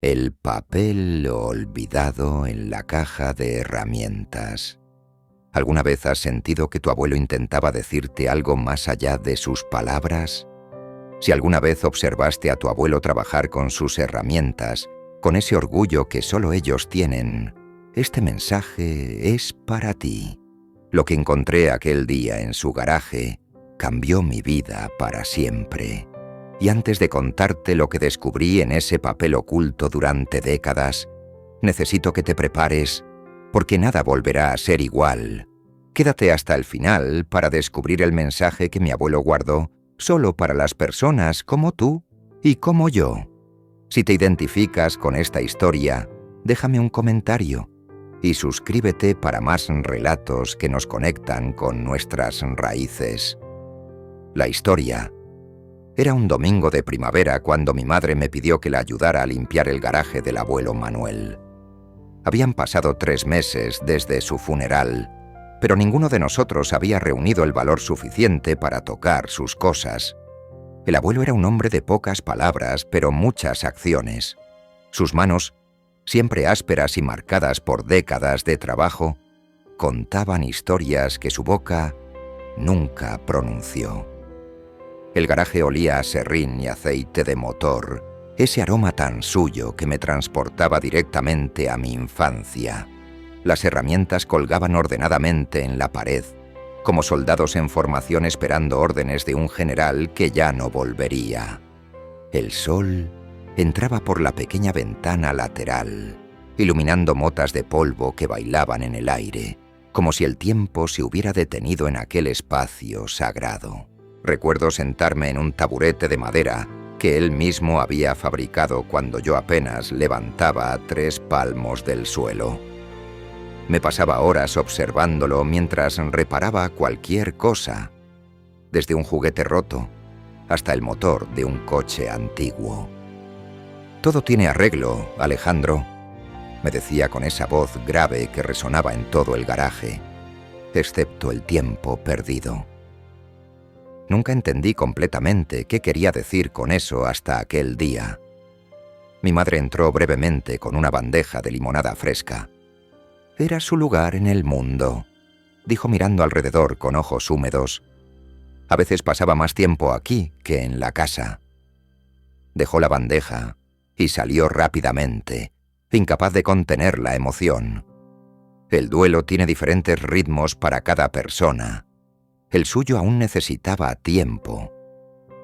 El papel olvidado en la caja de herramientas. ¿Alguna vez has sentido que tu abuelo intentaba decirte algo más allá de sus palabras? Si alguna vez observaste a tu abuelo trabajar con sus herramientas, con ese orgullo que solo ellos tienen, este mensaje es para ti. Lo que encontré aquel día en su garaje cambió mi vida para siempre. Y antes de contarte lo que descubrí en ese papel oculto durante décadas, necesito que te prepares, porque nada volverá a ser igual. Quédate hasta el final para descubrir el mensaje que mi abuelo guardó solo para las personas como tú y como yo. Si te identificas con esta historia, déjame un comentario y suscríbete para más relatos que nos conectan con nuestras raíces. La historia. Era un domingo de primavera cuando mi madre me pidió que la ayudara a limpiar el garaje del abuelo Manuel. Habían pasado 3 meses desde su funeral, pero ninguno de nosotros había reunido el valor suficiente para tocar sus cosas. El abuelo era un hombre de pocas palabras, pero muchas acciones. Sus manos, siempre ásperas y marcadas por décadas de trabajo, contaban historias que su boca nunca pronunció. El garaje olía a serrín y aceite de motor, ese aroma tan suyo que me transportaba directamente a mi infancia. Las herramientas colgaban ordenadamente en la pared, como soldados en formación esperando órdenes de un general que ya no volvería. El sol entraba por la pequeña ventana lateral, iluminando motas de polvo que bailaban en el aire, como si el tiempo se hubiera detenido en aquel espacio sagrado. Recuerdo sentarme en un taburete de madera que él mismo había fabricado cuando yo apenas levantaba 3 palmos del suelo. Me pasaba horas observándolo mientras reparaba cualquier cosa, desde un juguete roto hasta el motor de un coche antiguo. «Todo tiene arreglo, Alejandro», me decía con esa voz grave que resonaba en todo el garaje, excepto el tiempo perdido. Nunca entendí completamente qué quería decir con eso hasta aquel día. Mi madre entró brevemente con una bandeja de limonada fresca. «Era su lugar en el mundo», dijo mirando alrededor con ojos húmedos. «A veces pasaba más tiempo aquí que en la casa». Dejó la bandeja y salió rápidamente, incapaz de contener la emoción. El duelo tiene diferentes ritmos para cada persona. El suyo aún necesitaba tiempo.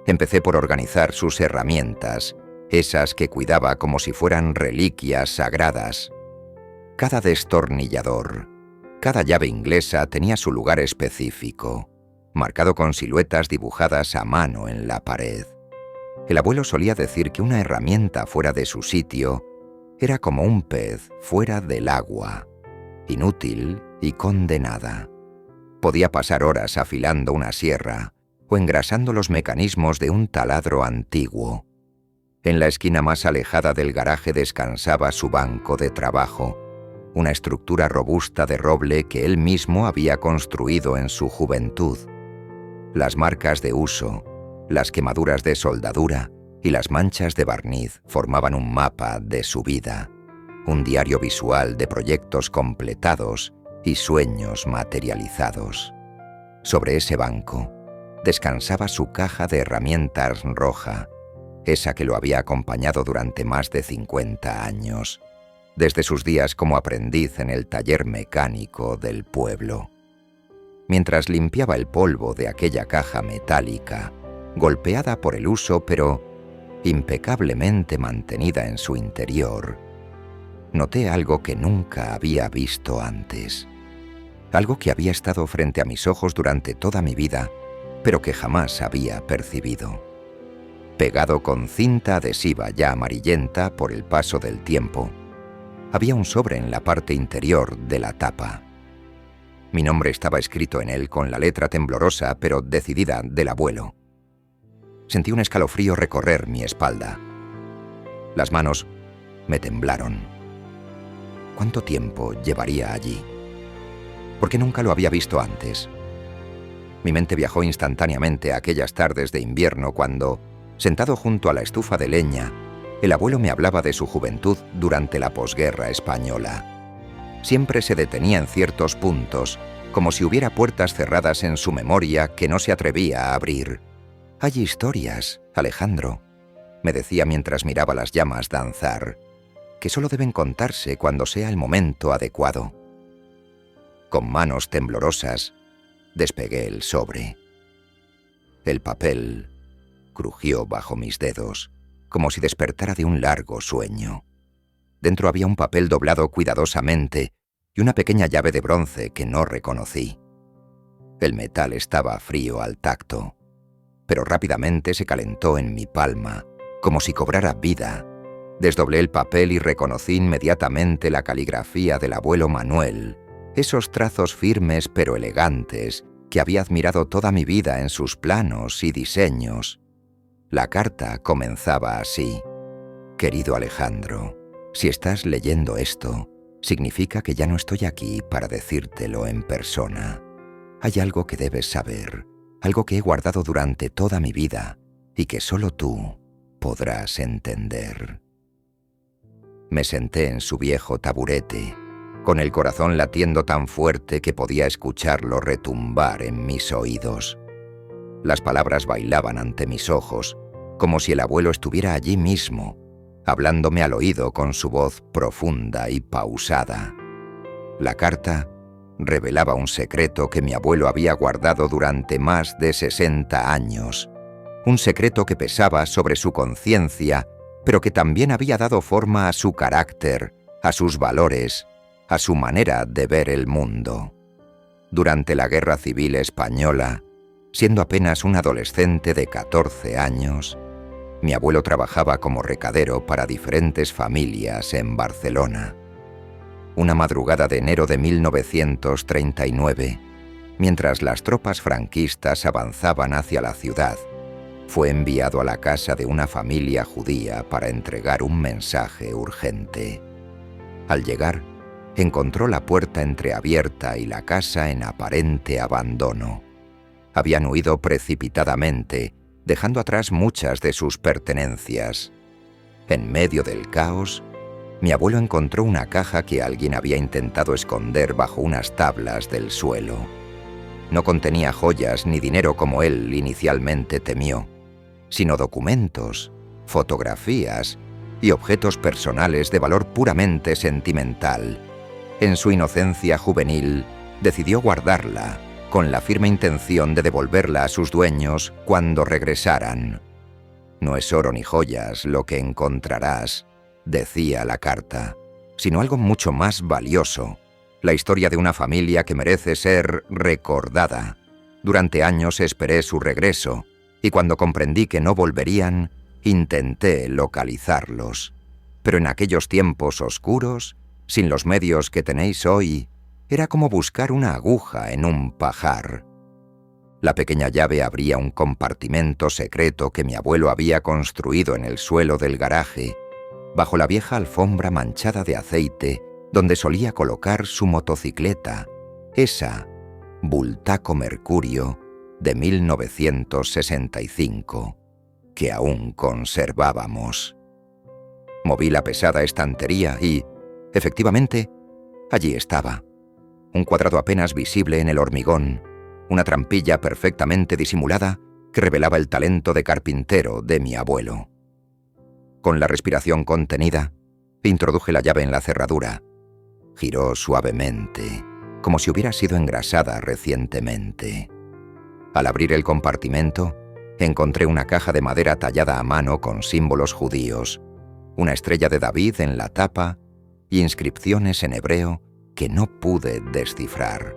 Empecé por organizar sus herramientas, esas que cuidaba como si fueran reliquias sagradas. Cada destornillador, cada llave inglesa tenía su lugar específico, marcado con siluetas dibujadas a mano en la pared. El abuelo solía decir que una herramienta fuera de su sitio era como un pez fuera del agua, inútil y condenada. Podía pasar horas afilando una sierra o engrasando los mecanismos de un taladro antiguo. En la esquina más alejada del garaje descansaba su banco de trabajo, una estructura robusta de roble que él mismo había construido en su juventud. Las marcas de uso, las quemaduras de soldadura y las manchas de barniz formaban un mapa de su vida, un diario visual de proyectos completados y sueños materializados. Sobre ese banco descansaba su caja de herramientas roja, esa que lo había acompañado durante más de 50 años, desde sus días como aprendiz en el taller mecánico del pueblo. Mientras limpiaba el polvo de aquella caja metálica, golpeada por el uso pero impecablemente mantenida en su interior, noté algo que nunca había visto antes. Algo que había estado frente a mis ojos durante toda mi vida, pero que jamás había percibido. Pegado con cinta adhesiva ya amarillenta por el paso del tiempo, había un sobre en la parte interior de la tapa. Mi nombre estaba escrito en él con la letra temblorosa pero decidida del abuelo. Sentí un escalofrío recorrer mi espalda. Las manos me temblaron. ¿Cuánto tiempo llevaría allí? ¿Por qué nunca lo había visto antes? Mi mente viajó instantáneamente a aquellas tardes de invierno cuando, sentado junto a la estufa de leña, El abuelo me hablaba de su juventud durante la posguerra española. Siempre se detenía en ciertos puntos, como si hubiera puertas cerradas en su memoria que no se atrevía a abrir. «Hay historias, Alejandro», me decía mientras miraba las llamas danzar, «que solo deben contarse cuando sea el momento adecuado». Con manos temblorosas, despegué el sobre. El papel crujió bajo mis dedos, como si despertara de un largo sueño. Dentro había un papel doblado cuidadosamente y una pequeña llave de bronce que no reconocí. El metal estaba frío al tacto, pero rápidamente se calentó en mi palma, como si cobrara vida. Desdoblé el papel y reconocí inmediatamente la caligrafía del abuelo Manuel, esos trazos firmes pero elegantes que había admirado toda mi vida en sus planos y diseños. La carta comenzaba así: «Querido Alejandro, si estás leyendo esto, significa que ya no estoy aquí para decírtelo en persona. Hay algo que debes saber, algo que he guardado durante toda mi vida y que solo tú podrás entender». Me senté en su viejo taburete, con el corazón latiendo tan fuerte que podía escucharlo retumbar en mis oídos. Las palabras bailaban ante mis ojos, como si el abuelo estuviera allí mismo, hablándome al oído con su voz profunda y pausada. La carta revelaba un secreto que mi abuelo había guardado durante más de 60 años, un secreto que pesaba sobre su conciencia, pero que también había dado forma a su carácter, a sus valores, a su manera de ver el mundo. Durante la Guerra Civil Española, siendo apenas un adolescente de 14 años, mi abuelo trabajaba como recadero para diferentes familias en Barcelona. Una madrugada de enero de 1939, mientras las tropas franquistas avanzaban hacia la ciudad, fue enviado a la casa de una familia judía para entregar un mensaje urgente. Al llegar, encontró la puerta entreabierta y la casa en aparente abandono. Habían huido precipitadamente, dejando atrás muchas de sus pertenencias. En medio del caos, mi abuelo encontró una caja que alguien había intentado esconder bajo unas tablas del suelo. No contenía joyas ni dinero como él inicialmente temió, sino documentos, fotografías y objetos personales de valor puramente sentimental. En su inocencia juvenil, decidió guardarla, con la firme intención de devolverla a sus dueños cuando regresaran. «No es oro ni joyas lo que encontrarás», decía la carta, «sino algo mucho más valioso, la historia de una familia que merece ser recordada. Durante años esperé su regreso, y cuando comprendí que no volverían, intenté localizarlos. Pero en aquellos tiempos oscuros, sin los medios que tenéis hoy, era como buscar una aguja en un pajar». La pequeña llave abría un compartimento secreto que mi abuelo había construido en el suelo del garaje, bajo la vieja alfombra manchada de aceite donde solía colocar su motocicleta, esa Bultaco Mercurio de 1965, que aún conservábamos. Moví la pesada estantería y, efectivamente, allí estaba. Un cuadrado apenas visible en el hormigón, una trampilla perfectamente disimulada que revelaba el talento de carpintero de mi abuelo. Con la respiración contenida, introduje la llave en la cerradura. Giró suavemente, como si hubiera sido engrasada recientemente. Al abrir el compartimento, encontré una caja de madera tallada a mano con símbolos judíos, una estrella de David en la tapa y inscripciones en hebreo que no pude descifrar.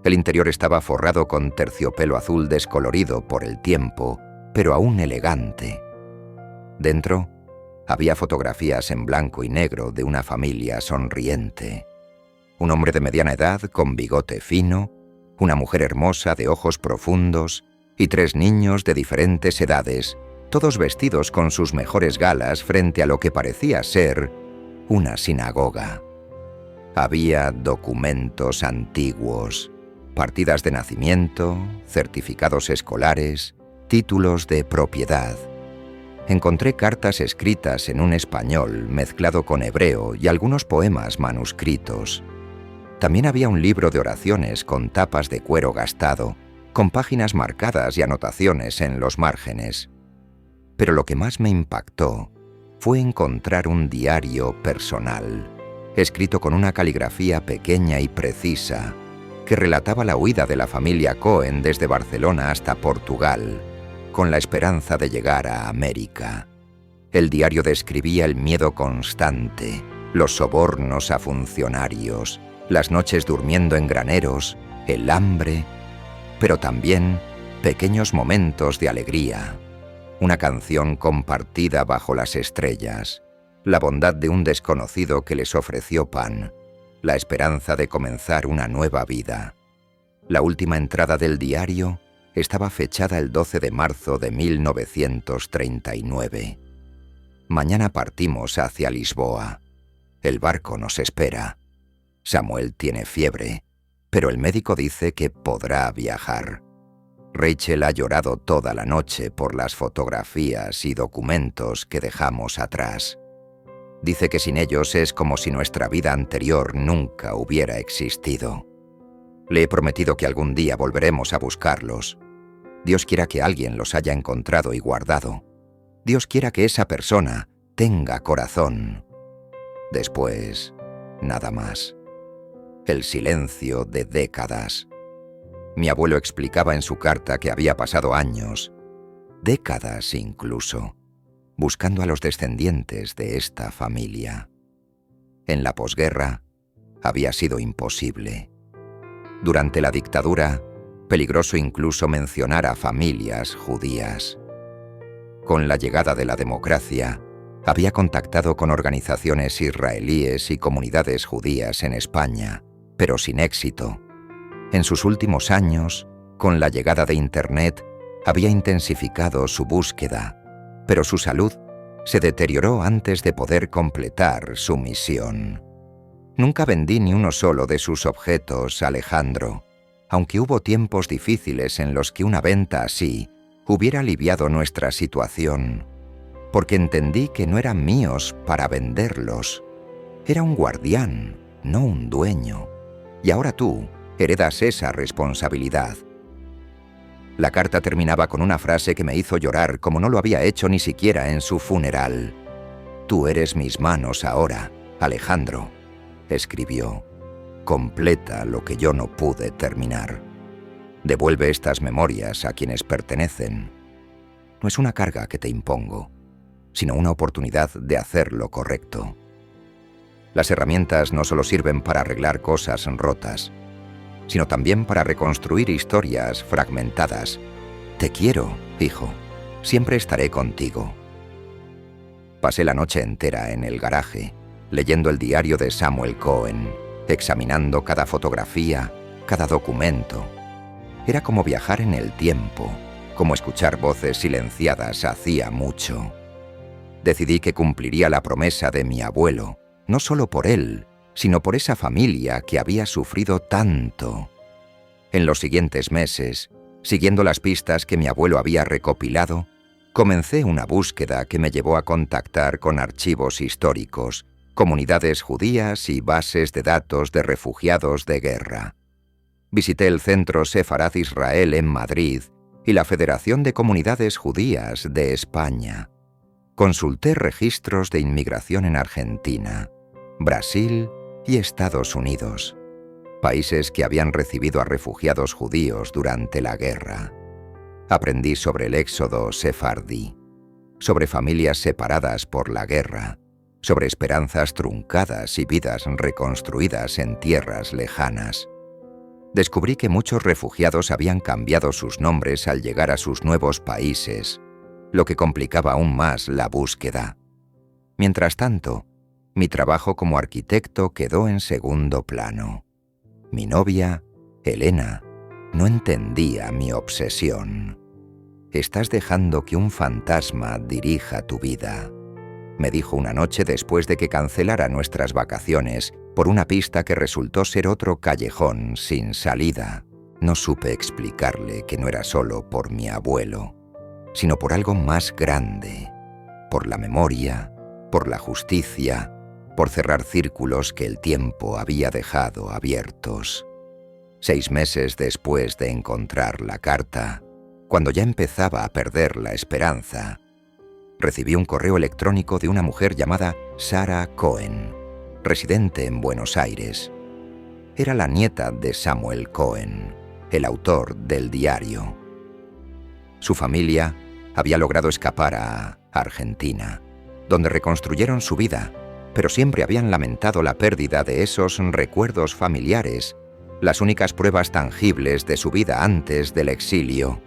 El interior estaba forrado con terciopelo azul descolorido por el tiempo, pero aún elegante. Dentro había fotografías en blanco y negro de una familia sonriente. Un hombre de mediana edad con bigote fino, una mujer hermosa de ojos profundos y 3 niños de diferentes edades, todos vestidos con sus mejores galas frente a lo que parecía ser una sinagoga. Había documentos antiguos, partidas de nacimiento, certificados escolares, títulos de propiedad. Encontré cartas escritas en un español mezclado con hebreo y algunos poemas manuscritos. También había un libro de oraciones con tapas de cuero gastado, con páginas marcadas y anotaciones en los márgenes. Pero lo que más me impactó fue encontrar un diario personal, escrito con una caligrafía pequeña y precisa, que relataba la huida de la familia Cohen desde Barcelona hasta Portugal, con la esperanza de llegar a América. El diario describía el miedo constante, los sobornos a funcionarios, las noches durmiendo en graneros, el hambre, pero también pequeños momentos de alegría, una canción compartida bajo las estrellas, la bondad de un desconocido que les ofreció pan, la esperanza de comenzar una nueva vida. La última entrada del diario estaba fechada el 12 de marzo de 1939. Mañana partimos hacia Lisboa. El barco nos espera. Samuel tiene fiebre, pero el médico dice que podrá viajar. Rachel ha llorado toda la noche por las fotografías y documentos que dejamos atrás. Dice que sin ellos es como si nuestra vida anterior nunca hubiera existido. Le he prometido que algún día volveremos a buscarlos. Dios quiera que alguien los haya encontrado y guardado. Dios quiera que esa persona tenga corazón. Después, nada más. El silencio de décadas. Mi abuelo explicaba en su carta que había pasado años, décadas incluso, buscando a los descendientes de esta familia. En la posguerra había sido imposible. Durante la dictadura, peligroso incluso mencionar a familias judías. Con la llegada de la democracia, había contactado con organizaciones israelíes y comunidades judías en España, pero sin éxito. En sus últimos años, con la llegada de Internet, había intensificado su búsqueda, pero su salud se deterioró antes de poder completar su misión. Nunca vendí ni uno solo de sus objetos, Alejandro, aunque hubo tiempos difíciles en los que una venta así hubiera aliviado nuestra situación, porque entendí que no eran míos para venderlos. Era un guardián, no un dueño. Y ahora tú heredas esa responsabilidad. La carta terminaba con una frase que me hizo llorar como no lo había hecho ni siquiera en su funeral. «Tú eres mis manos ahora, Alejandro», escribió. «Completa lo que yo no pude terminar. Devuelve estas memorias a quienes pertenecen. No es una carga que te impongo, sino una oportunidad de hacer lo correcto. Las herramientas no solo sirven para arreglar cosas rotas, sino también para reconstruir historias fragmentadas. Te quiero, hijo. Siempre estaré contigo». Pasé la noche entera en el garaje, leyendo el diario de Samuel Cohen, examinando cada fotografía, cada documento. Era como viajar en el tiempo, como escuchar voces silenciadas hacía mucho. Decidí que cumpliría la promesa de mi abuelo, no solo por él, sino por esa familia que había sufrido tanto. En los siguientes meses, siguiendo las pistas que mi abuelo había recopilado, comencé una búsqueda que me llevó a contactar con archivos históricos, comunidades judías y bases de datos de refugiados de guerra. Visité el Centro Sefarad Israel en Madrid y la Federación de Comunidades Judías de España. Consulté registros de inmigración en Argentina, Brasil y Estados Unidos, países que habían recibido a refugiados judíos durante la guerra. Aprendí sobre el éxodo sefardí, sobre familias separadas por la guerra, sobre esperanzas truncadas y vidas reconstruidas en tierras lejanas. Descubrí que muchos refugiados habían cambiado sus nombres al llegar a sus nuevos países, lo que complicaba aún más la búsqueda. Mientras tanto, mi trabajo como arquitecto quedó en segundo plano. Mi novia, Elena, no entendía mi obsesión. «Estás dejando que un fantasma dirija tu vida», me dijo una noche después de que cancelara nuestras vacaciones por una pista que resultó ser otro callejón sin salida. No supe explicarle que no era solo por mi abuelo, sino por algo más grande, por la memoria, por la justicia, por cerrar círculos que el tiempo había dejado abiertos. 6 meses después de encontrar la carta, cuando ya empezaba a perder la esperanza, recibí un correo electrónico de una mujer llamada Sarah Cohen, residente en Buenos Aires. Era la nieta de Samuel Cohen, el autor del diario. Su familia había logrado escapar a Argentina, donde reconstruyeron su vida, pero siempre habían lamentado la pérdida de esos recuerdos familiares, las únicas pruebas tangibles de su vida antes del exilio.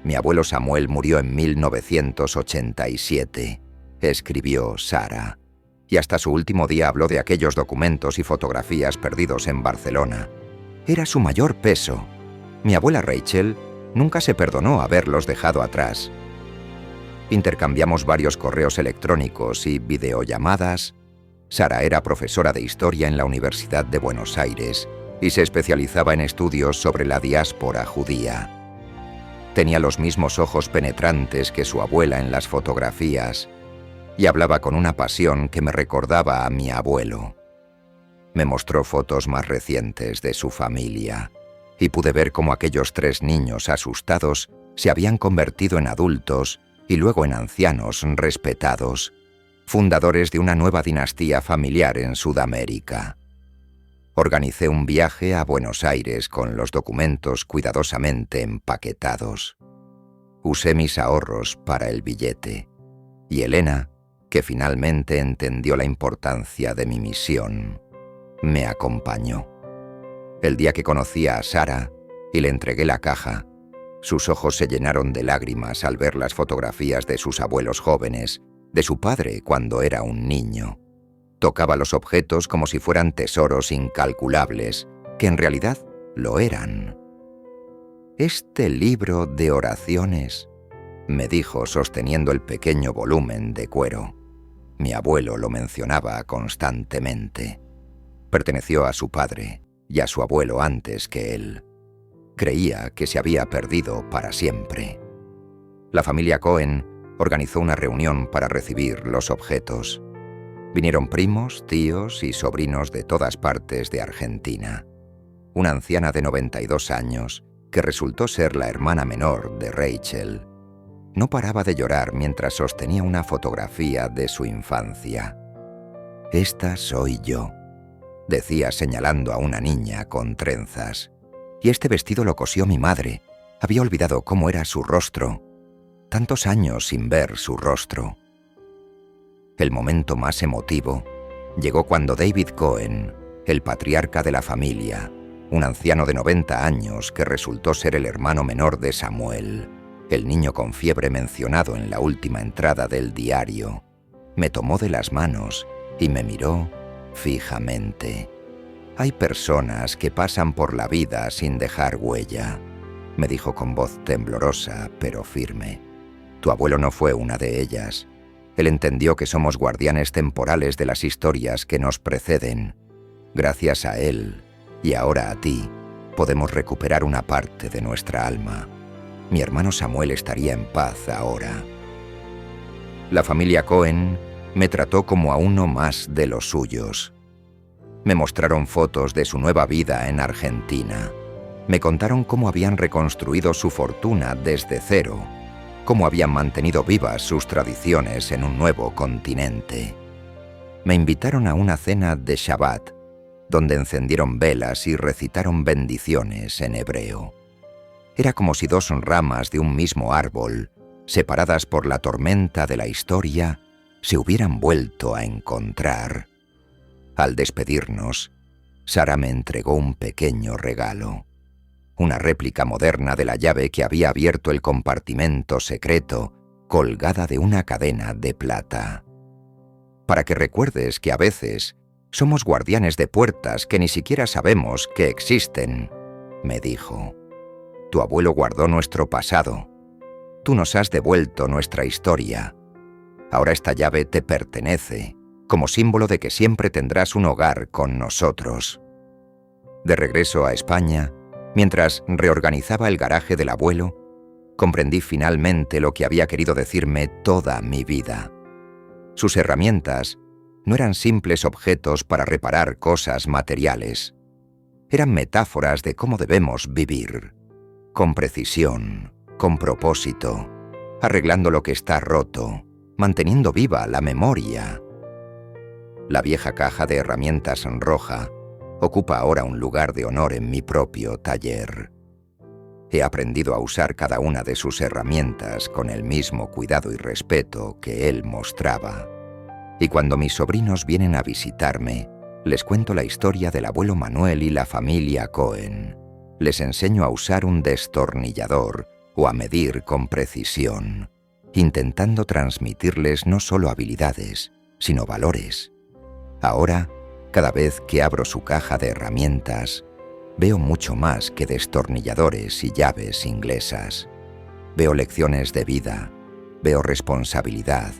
Mi abuelo Samuel murió en 1987, escribió Sarah, y hasta su último día habló de aquellos documentos y fotografías perdidos en Barcelona. Era su mayor peso. Mi abuela Rachel nunca se perdonó haberlos dejado atrás. Intercambiamos varios correos electrónicos y videollamadas. Sarah era profesora de historia en la Universidad de Buenos Aires y se especializaba en estudios sobre la diáspora judía. Tenía los mismos ojos penetrantes que su abuela en las fotografías y hablaba con una pasión que me recordaba a mi abuelo. Me mostró fotos más recientes de su familia y pude ver cómo aquellos 3 niños asustados se habían convertido en adultos y luego en ancianos respetados, fundadores de una nueva dinastía familiar en Sudamérica. Organicé un viaje a Buenos Aires con los documentos cuidadosamente empaquetados. Usé mis ahorros para el billete, y Elena, que finalmente entendió la importancia de mi misión, me acompañó. El día que conocí a Sarah y le entregué la caja, sus ojos se llenaron de lágrimas al ver las fotografías de sus abuelos jóvenes, de su padre cuando era un niño. Tocaba los objetos como si fueran tesoros incalculables, que en realidad lo eran. «Este libro de oraciones», me dijo sosteniendo el pequeño volumen de cuero. Mi abuelo lo mencionaba constantemente. Perteneció a su padre y a su abuelo antes que él. Creía que se había perdido para siempre. La familia Cohen organizó una reunión para recibir los objetos. Vinieron primos, tíos y sobrinos de todas partes de Argentina. Una anciana de 92 años, que resultó ser la hermana menor de Rachel, no paraba de llorar mientras sostenía una fotografía de su infancia. «Esta soy yo», decía señalando a una niña con trenzas. «Y este vestido lo cosió mi madre. Había olvidado cómo era su rostro. Tantos años sin ver su rostro». El momento más emotivo llegó cuando David Cohen, el patriarca de la familia, un anciano de 90 años que resultó ser el hermano menor de Samuel, el niño con fiebre mencionado en la última entrada del diario, me tomó de las manos y me miró fijamente. «Hay personas que pasan por la vida sin dejar huella», me dijo con voz temblorosa pero firme. «Tu abuelo no fue una de ellas. Él entendió que somos guardianes temporales de las historias que nos preceden. Gracias a él, y ahora a ti, podemos recuperar una parte de nuestra alma. Mi hermano Samuel estaría en paz ahora». La familia Cohen me trató como a uno más de los suyos. Me mostraron fotos de su nueva vida en Argentina. Me contaron cómo habían reconstruido su fortuna desde cero, cómo habían mantenido vivas sus tradiciones en un nuevo continente. Me invitaron a una cena de Shabbat, donde encendieron velas y recitaron bendiciones en hebreo. Era como si 2 ramas de un mismo árbol, separadas por la tormenta de la historia, se hubieran vuelto a encontrar. Al despedirnos, Sarah me entregó un pequeño regalo. Una réplica moderna de la llave que había abierto el compartimento secreto, colgada de una cadena de plata. «Para que recuerdes que a veces somos guardianes de puertas que ni siquiera sabemos que existen», me dijo. «Tu abuelo guardó nuestro pasado. Tú nos has devuelto nuestra historia. Ahora esta llave te pertenece, como símbolo de que siempre tendrás un hogar con nosotros». De regreso a España, mientras reorganizaba el garaje del abuelo, Comprendí finalmente lo que había querido decirme toda mi vida. Sus herramientas no eran simples objetos para reparar cosas materiales. Eran metáforas de cómo debemos vivir, con precisión, con propósito, arreglando lo que está roto, manteniendo viva la memoria. La vieja caja de herramientas roja ocupa ahora un lugar de honor en mi propio taller. He aprendido a usar cada una de sus herramientas con el mismo cuidado y respeto que él mostraba. Y cuando mis sobrinos vienen a visitarme, les cuento la historia del abuelo Manuel y la familia Cohen. Les enseño a usar un destornillador o a medir con precisión, intentando transmitirles no solo habilidades, sino valores. Ahora, cada vez que abro su caja de herramientas, veo mucho más que destornilladores y llaves inglesas. Veo lecciones de vida, veo responsabilidad,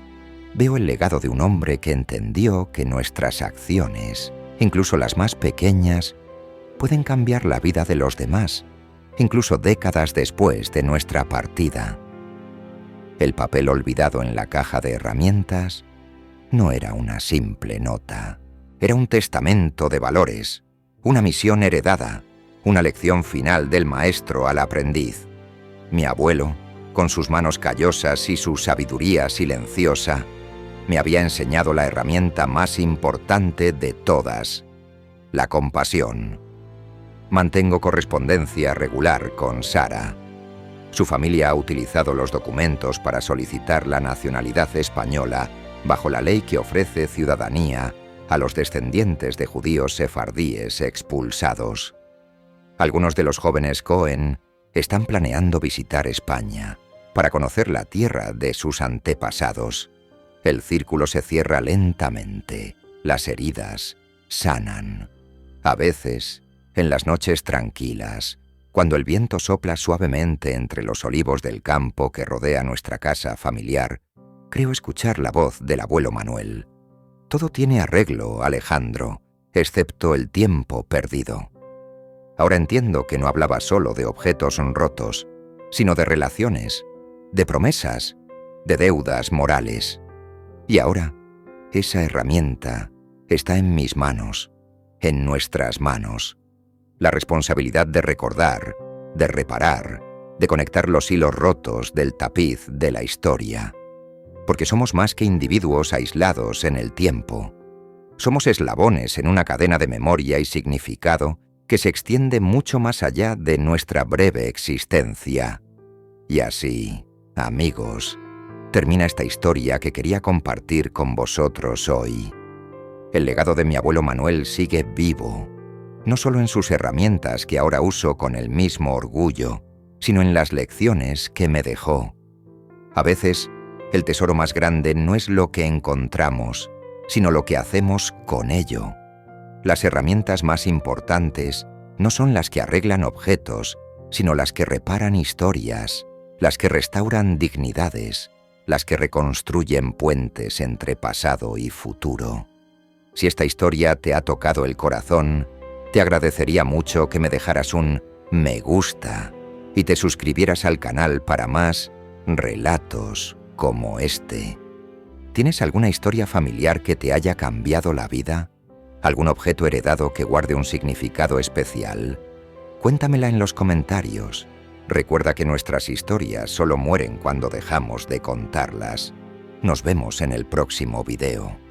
veo el legado de un hombre que entendió que nuestras acciones, incluso las más pequeñas, pueden cambiar la vida de los demás, incluso décadas después de nuestra partida. El papel olvidado en la caja de herramientas no era una simple nota, era un testamento de valores, una misión heredada, una lección final del maestro al aprendiz. Mi abuelo, con sus manos callosas y su sabiduría silenciosa, me había enseñado la herramienta más importante de todas, la compasión. Mantengo correspondencia regular con Sara. Su familia ha utilizado los documentos para solicitar la nacionalidad española bajo la ley que ofrece ciudadanía a los descendientes de judíos sefardíes expulsados. Algunos de los jóvenes Cohen están planeando visitar España para conocer la tierra de sus antepasados. El círculo se cierra lentamente, las heridas sanan. A veces, en las noches tranquilas, cuando el viento sopla suavemente entre los olivos del campo que rodea nuestra casa familiar, creo escuchar la voz del abuelo Manuel. Todo tiene arreglo, Alejandro, excepto el tiempo perdido. Ahora entiendo que no hablaba solo de objetos rotos, sino de relaciones, de promesas, de deudas morales. Y ahora, esa herramienta está en mis manos, en nuestras manos. La responsabilidad de recordar, de reparar, de conectar los hilos rotos del tapiz de la historia. Porque somos más que individuos aislados en el tiempo. Somos eslabones en una cadena de memoria y significado que se extiende mucho más allá de nuestra breve existencia. Y así, amigos, termina esta historia que quería compartir con vosotros hoy. El legado de mi abuelo Manuel sigue vivo, no solo en sus herramientas que ahora uso con el mismo orgullo, sino en las lecciones que me dejó. A veces, el tesoro más grande no es lo que encontramos, sino lo que hacemos con ello. Las herramientas más importantes no son las que arreglan objetos, sino las que reparan historias, las que restauran dignidades, las que reconstruyen puentes entre pasado y futuro. Si esta historia te ha tocado el corazón, te agradecería mucho que me dejaras un me gusta y te suscribieras al canal para más relatos como este. ¿Tienes alguna historia familiar que te haya cambiado la vida? ¿Algún objeto heredado que guarde un significado especial? Cuéntamela en los comentarios. Recuerda que nuestras historias solo mueren cuando dejamos de contarlas. Nos vemos en el próximo video.